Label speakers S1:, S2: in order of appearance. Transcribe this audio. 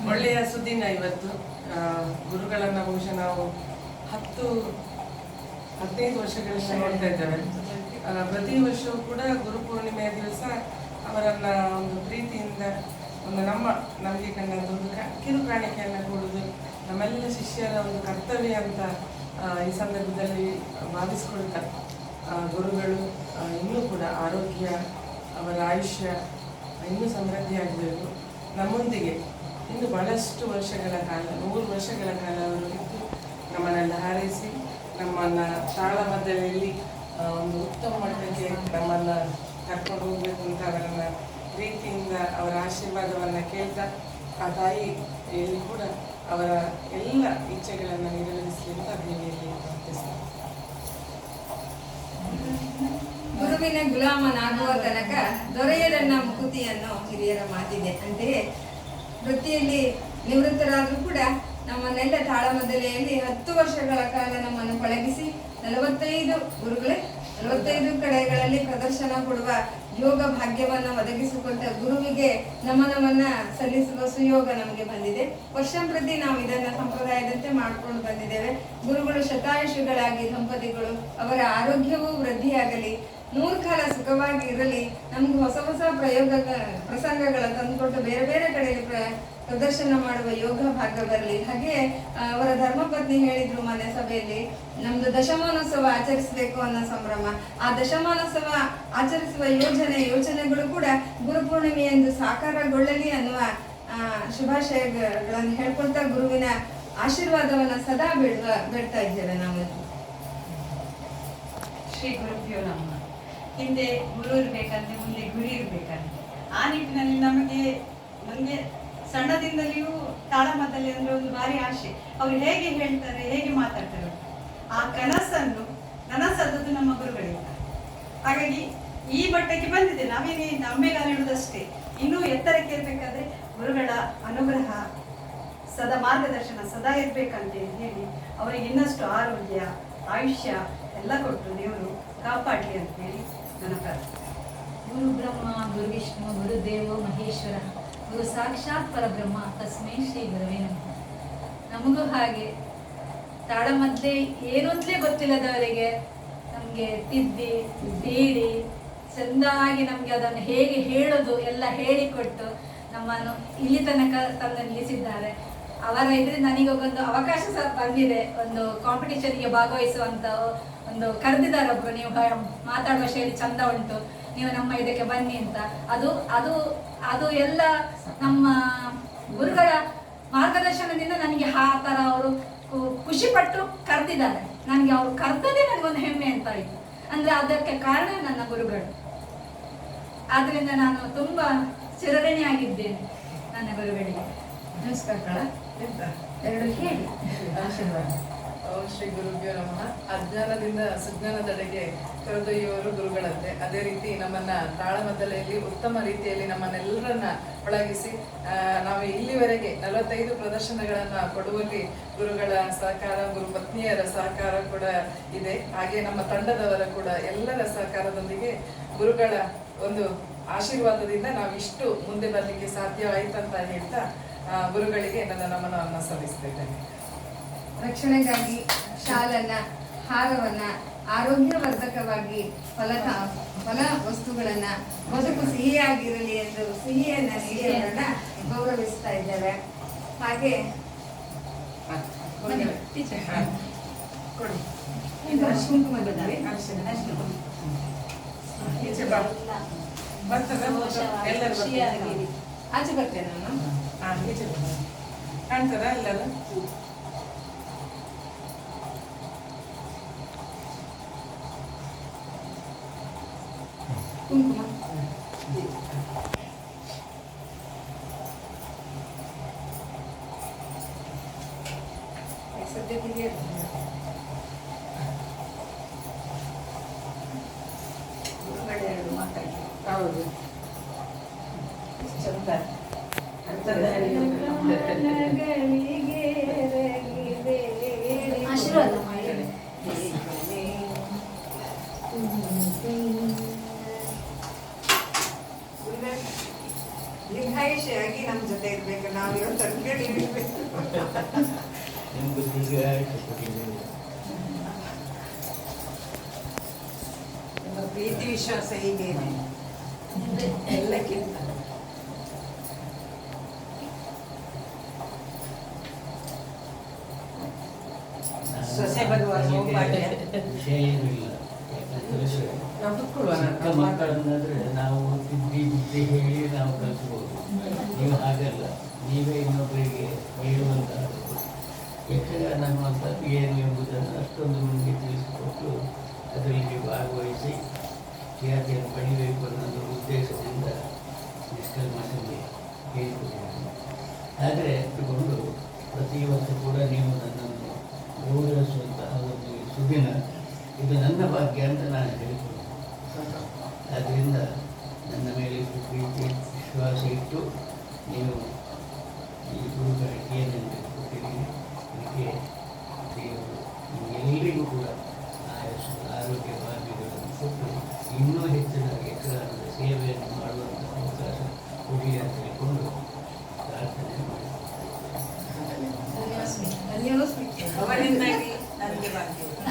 S1: ಒಳ್ಳೆಯ ಸುದ್ದಿನ ಇವತ್ತು. ಗುರುಗಳನ್ನು ಬಹುಶಃ ನಾವು 10-15 ವರ್ಷಗಳಿಂದ ನೋಡ್ತಾ ಇದ್ದೇವೆ. ಪ್ರತಿ ವರ್ಷವೂ ಕೂಡ ಗುರುಪೂರ್ಣಿಮೆಯ ದಿವಸ ಅವರನ್ನ ಒಂದು ಪ್ರೀತಿಯಿಂದ ನಮಗೆ ಕಂಡಂಥ ಒಂದು ಕಿರು ಕಾಣಿಕೆಯನ್ನು ಕೊಡುವುದು ನಮ್ಮೆಲ್ಲ ಶಿಷ್ಯರ ಒಂದು ಕರ್ತವ್ಯ ಅಂತ ಈ ಸಂದರ್ಭದಲ್ಲಿ ಭಾವಿಸ್ಕೊಳ್ತಾ, ಗುರುಗಳು ಇನ್ನೂ ಕೂಡ ಆರೋಗ್ಯ, ಅವರ ಆಯುಷ್ಯ ಇನ್ನೂ ಸಮೃದ್ಧಿಯಾಗಬೇಕು, ನಮ್ಮೊಂದಿಗೆ ಇನ್ನು ಬಹಳಷ್ಟು ವರ್ಷಗಳ ಕಾಲ 100 ವರ್ಷಗಳ ಕಾಲ ಅವರು ಇದ್ದು ನಮ್ಮನ್ನೆಲ್ಲ ಹಾರೈಸಿ ನಮ್ಮನ್ನು ತಾಳಮದ್ದಲೆಯಲ್ಲಿ ಒಂದು ಉತ್ತಮ ಮಟ್ಟಕ್ಕೆ ನಮ್ಮನ್ನು ಕರ್ಕೊಂಡು ಹೋಗಬೇಕು ಅಂತ ಅವರನ್ನು ಪ್ರೀತಿಯಿಂದ ಅವರ ಆಶೀರ್ವಾದವನ್ನು ಕೇಳ್ತಾ ಆ ತಾಯಿಯಲ್ಲಿ ಕೂಡ ಅವರ ಎಲ್ಲ ಇಚ್ಛೆಗಳನ್ನು ನೆರವೇರಿಸಲಿ ಅಂತ ದೇವಿಯಲ್ಲಿ ಪ್ರಾರ್ಥಿಸ್ತಾರೆ.
S2: ಗುರುವಿನ ಗುಲಾಮನಾಗುವ ತನಕ ದೊರೆಯದನ್ನ ಮುಕುತಿಯನ್ನು ಹಿರಿಯರ ಮಾತಿದೆ. ಅಂತೆಯೇ ವೃತ್ತಿಯಲ್ಲಿ ನಿವೃತ್ತರಾದರೂ ಕೂಡ ನಮ್ಮನ್ನೆಲ್ಲ ತಾಳಮದ್ದಲೆಯಲ್ಲಿ 10 ವರ್ಷಗಳ ಕಾಲ ನಮ್ಮನ್ನು ಪಳಗಿಸಿ 45 ಕಡೆಗಳಲ್ಲಿ ಪ್ರದರ್ಶನ ಕೊಡುವ ಯೋಗ ಭಾಗ್ಯವನ್ನು ಒದಗಿಸಿಕೊಟ್ಟ ಗುರುವಿಗೆ ನಮನವನ್ನ ಸಲ್ಲಿಸುವ ಸುಯೋಗ ನಮಗೆ ಬಂದಿದೆ. ವರ್ಷಂಪ್ರತಿ ನಾವು ಇದನ್ನ ಸಂಪ್ರದಾಯದಂತೆ ಮಾಡ್ಕೊಂಡು ಬಂದಿದ್ದೇವೆ. ಗುರುಗಳು ಶತಾಯುಷಿಗಳಾಗಿ ದಂಪತಿಗಳು ಅವರ ಆರೋಗ್ಯವೂ ವೃದ್ಧಿಯಾಗಲಿ, 100 ಕಾಲ ಸುಖವಾಗಿ ಇರಲಿ, ನಮ್ಗೆ ಹೊಸ ಪ್ರಸಂಗಗಳ ತಂದುಕೊಟ್ಟು ಬೇರೆ ಬೇರೆ ಕಡೆಯಲ್ಲಿ ಪ್ರದರ್ಶನ ಮಾಡುವ ಯೋಗ ಭಾಗ್ಯ ಬರಲಿ. ಹಾಗೆ ಅವರ ಧರ್ಮಪತ್ನಿ ಹೇಳಿದ್ರು ಮನೆ ಸಭೆಯಲ್ಲಿ, ನಮ್ದು ದಶಮಾನೋತ್ಸವ ಆಚರಿಸಬೇಕು ಅನ್ನೋ ಸಂಭ್ರಮ. ಆ ದಶಮಾನೋತ್ಸವ ಆಚರಿಸುವ ಯೋಚನೆಗಳು ಕೂಡ ಗುರುಪೂರ್ಣಿಮೆಯೆಂದು ಸಾಕಾರಗೊಳ್ಳಲಿ ಅನ್ನುವ ಶುಭಾಶಯಗಳನ್ನು ಹೇಳ್ಕೊಳ್ತಾ ಗುರುವಿನ ಆಶೀರ್ವಾದವನ್ನ ಸದಾ ಬೇಡ್ತಾ ಇದ್ದೇವೆ ನಾವು.
S3: ಶ್ರೀ ಗುರುಭ್ಯೋ ನಮಃ. ಹಿಂದೆ ಗುರು ಇರ್ಬೇಕಂತೆ, ಮುಂದೆ ಗುರಿ ಇರ್ಬೇಕಂತೆ. ಆ ನಿಟ್ಟಿನಲ್ಲಿ ನಮಗೆ ಸಣ್ಣದಿಂದಲೂ ತಾಳಮದ್ದಲೆ ಅಂದ್ರೆ ಒಂದು ಭಾರಿ ಆಸೆ. ಅವ್ರು ಹೇಗೆ ಹೇಳ್ತಾರೆ, ಹೇಗೆ ಮಾತಾಡ್ತಾರೆ, ಆ ಕನಸನ್ನು ನನಸಾದದ್ದು ನಮ್ಮ ಗುರುಗಳಿಂದ. ಹಾಗಾಗಿ ಈ ಮಟ್ಟಕ್ಕೆ ಬಂದಿದೆ. ನಾವೇನೇ ನಂಬೆಗಾಲ ಇಡುವುದಷ್ಟೇ. ಇನ್ನೂ ಎತ್ತರಕ್ಕೆ ಇರ್ಬೇಕಾದ್ರೆ ಗುರುಗಳ ಅನುಗ್ರಹ, ಸದಾ ಮಾರ್ಗದರ್ಶನ ಸದಾ ಇರ್ಬೇಕಂತ ಹೇಳಿ ಅವರಿಗೆ ಇನ್ನಷ್ಟು ಆರೋಗ್ಯ, ಆಯುಷ್ಯ ಎಲ್ಲ ಕೊಟ್ಟು ದೇವರು ಕಾಪಾಡಲಿ ಅಂತ ಹೇಳಿ ನನ್ನ ಪ್ರಾರ್ಥನೆ.
S4: ಗುರು ಬ್ರಹ್ಮ ಗುರು ವಿಷ್ಣು ಗುರುದೇವೋ ಮಹೇಶ್ವರ ಗುರು ಸಾಕ್ಷಾತ್ ಪರಬ್ರಹ್ಮ ತಸ್ಮೈ ಶ್ರೀ ಗುರುವೇ ನಮಃ. ನಮಗೂ ಹಾಗೆ ತಾಳಮದ್ದೆ ಏನು ಅಂತಲೇ ಗೊತ್ತಿಲ್ಲದವರಿಗೆ ನಮಗೆ ತಿದ್ದಿ ತೀಡಿ ಚೆಂದಾಗಿ ನಮಗೆ ಅದನ್ನು ಹೇಗೆ ಹೇಳೋದು ಎಲ್ಲ ಹೇಳಿಕೊಟ್ಟು ನಮ್ಮನ್ನು ಇಲ್ಲಿ ತನಕ ತಂದು ನಿಲ್ಲಿಸಿದ್ದಾರೆ. ಅವರ ಇದರಿಂದ ನನಗೊಂದು ಅವಕಾಶ ಸಹ ಬಂದಿದೆ. ಒಂದು ಕಾಂಪಿಟೇಷನ್ಗೆ ಭಾಗವಹಿಸುವಂಥ ಒಂದು ಕರೆದಿದ್ದಾರೆ ಒಬ್ರು, ನೀವು ಮಾತಾಡುವ ಶೈಲಿ ಚಂದ ಉಂಟು, ನೀವು ನಮ್ಮ ಇದಕ್ಕೆ ಬನ್ನಿ ಅಂತ. ಅದು ಎಲ್ಲ ನಮ್ಮ ಗುರುಗಳ ಮಾರ್ಗದರ್ಶನದಿಂದ ನನಗೆ ಆ ಥರ ಅವರು ಖುಷಿಪಟ್ಟು ಕರೆದಿದ್ದಾರೆ. ನನಗೆ ಅವರು ಕರೆದದೇ ನನಗೊಂದು ಹೆಮ್ಮೆ ಅಂತ ಆಯಿತು. ಅಂದರೆ ಅದಕ್ಕೆ ಕಾರಣ ನನ್ನ ಗುರುಗಳು. ಆದ್ದರಿಂದ ನಾನು ತುಂಬ ಚಿರಋಣಿಯಾಗಿದ್ದೇನೆ ನನ್ನ ಗುರುಗಳಿಗೆ. ನಮಸ್ಕಾರ. ಎರಡು ಹೇಳಿ ಆಶೀರ್ವಾದ.
S5: ಶ್ರೀ ಗುರುಭ್ಯೋ ನಮಃ. ಅಜ್ಞಾನದಿಂದ ಸುಜ್ಞಾನದೆಡೆಗೆ ಕರೆದೊಯ್ಯುವವರು ಗುರುಗಳಂತೆ. ಅದೇ ರೀತಿ ನಮ್ಮನ್ನ ತಾಳಮದ್ದಲೆಯಲ್ಲಿ ಉತ್ತಮ ರೀತಿಯಲ್ಲಿ ನಮ್ಮನ್ನೆಲ್ಲರನ್ನ ಪಳಗಿಸಿ ನಾವು ಇಲ್ಲಿವರೆಗೆ 45 ಪ್ರದರ್ಶನಗಳನ್ನ ಕೊಡುವಲ್ಲಿ ಗುರುಗಳ ಸಹಕಾರ, ಗುರು ಪತ್ನಿಯರ ಸಹಕಾರ ಕೂಡ ಇದೆ. ಹಾಗೆ ನಮ್ಮ ತಂಡದವರ ಕೂಡ ಎಲ್ಲರ ಸಹಕಾರದೊಂದಿಗೆ ಗುರುಗಳ ಒಂದು ಆಶೀರ್ವಾದದಿಂದ ನಾವು ಇಷ್ಟು ಮುಂದೆ ಬರಲಿಕ್ಕೆ ಸಾಧ್ಯವಾಯಿತಂತ ಹೇಳ್ತಾ ಗುರುಗಳಿಗೆ ನನ್ನ ನಮನವನ್ನು ಸಲ್ಲಿಸ್ತಿದ್ದೇನೆ.
S2: ರಕ್ಷಣೆಗಾಗಿ ಶಾಲನ್ನ, ಹಾರವನ್ನ, ಆರೋಗ್ಯವರ್ಧಕವಾಗಿ ಫಲ ವಸ್ತುಗಳನ್ನ, ಬದುಕು ಸಿಹಿಯಾಗಿರಲಿ ಎಂದು ಸಿಹಿಯನ್ನ ನೀಡಿಯವರನ್ನ ಗೌರವಿಸ್ತಾ ಇದ್ದೇವೆ. ಹಾಗೆ ಆಚೆ ಬರ್ತೇನೆ ನಾನು.
S1: ಕಾಣ್ತದ ಎಲ್ಲರೂ?
S2: ಕುಂಕುಮ ಸದ್ಯಕ್ಕೆ
S3: ಗುರುಗಳೆರಡು ಮಾತಾಡಿ.
S1: ಹೌದು,
S3: ಚಂದ
S4: ಆಶೀರ್ವಾದ ಮಾಡಿ.
S2: ಲಿಂಗ ದೀರ್ಘಾಯುಷಿಯಾಗಿ ನಮ್ಮ ಜೊತೆ ಇರ್ಬೇಕು, ನಾವಿರೋ ತಂಗಡಿ ಇರ್ಬೇಕು.
S6: ನಿಮ್ಗೆ ದೀರ್ಘಾಯುಷ್ಯ ಕೊಟ್ಟಿದ್ದೇವೆ.
S7: ನಿಮ್ಮ ಪ್ರೀತಿ ವಿಶ್ವಾಸ ಹೀಗೇನೆ ಎಲ್ಲಕ್ಕಿಂತ. ಸೊಸೆ ಬರುವ ಸೌಭಾಗ್ಯ.
S6: ವಿಷಯ ಏನೂ ಇಲ್ಲ. ಯಾಕಂದ್ರೆ
S1: ನಾವು ಕುತ್ಕೊಳ್ಳುವ
S6: ಚಿಕ್ಕ ಮಕ್ಕಳನ್ನಾದ್ರೆ ನಾವು ತಿದ್ದಿ ಬುದ್ಧಿ ಹೇಳಿ ನಾವು ಕಲಿಸ್ಬೋದು. ನೀವು ಹಾಗಲ್ಲ, ನೀವೇ ಇನ್ನೊಬ್ಬರಿಗೆ ಹೇಳುವಂತಹ ಯಕ್ಷಗಾನ ಅನ್ನುವಂಥದ್ದು ಏನು ಎಂಬುದನ್ನು ಅಷ್ಟೊಂದು ನಿಮಗೆ ತಿಳಿಸಿಕೊಟ್ಟು ಅದರಲ್ಲಿ ಭಾಗವಹಿಸಿ ಖ್ಯಾತಿಯನ್ನು ಪಡಿಬೇಕು ಅನ್ನೋ ಉದ್ದೇಶದಿಂದ ನಿಷ್ಕಲ್ಮಶಲ್ಲಿ ಹೇಳಿಕೊಟ್ಟಿದ್ದೀನಿ. ಆದರೆ ಇಟ್ಟುಕೊಂಡು ಪ್ರತಿ ವರ್ಷ ಕೂಡ ನೀವು ನನ್ನನ್ನು ಗೌರವಿಸುವಂತಹ ಒಂದು ಸುದಿನ ಇದು ನನ್ನ ಭಾಗ್ಯ ಅಂತ ನಾನು ಹೇಳಿಕೊಡ್ತೀನಿ. ಆದ್ದರಿಂದ ನನ್ನ ಮೇಲೆ ಇಷ್ಟು ಪ್ರೀತಿ ವಿಶ್ವಾಸ ಇಟ್ಟು ನೀವು ಈ ಗುರುಗಳಿಗೆ ಏನೆಂದು ಕೊಟ್ಟಿದ್ದೀನಿ. ಇದಕ್ಕೆ ದೇವರು ನಿಮಗೆಲ್ಲರಿಗೂ ಕೂಡ ಆಯಸ್ಸು ಆರೋಗ್ಯ ಭಾಗ್ಯಗಳನ್ನು ಕೊಟ್ಟು ಇನ್ನೂ ಹೆಚ್ಚಿನ ಯಕ್ಷಗಾನದ ಸೇವೆಯನ್ನು ಮಾಡುವಂಥ ಅವಕಾಶ ಕೊಡಿ ಅಂತ ಹೇಳಿಕೊಂಡು ಪ್ರಾರ್ಥನೆ ಮಾಡಿ
S2: ಧನ್ಯೋಸ್ಮಿ.
S7: ಅವರಿಂದಾಗಿ ನನಗೆ ಭಾಗ್ಯ.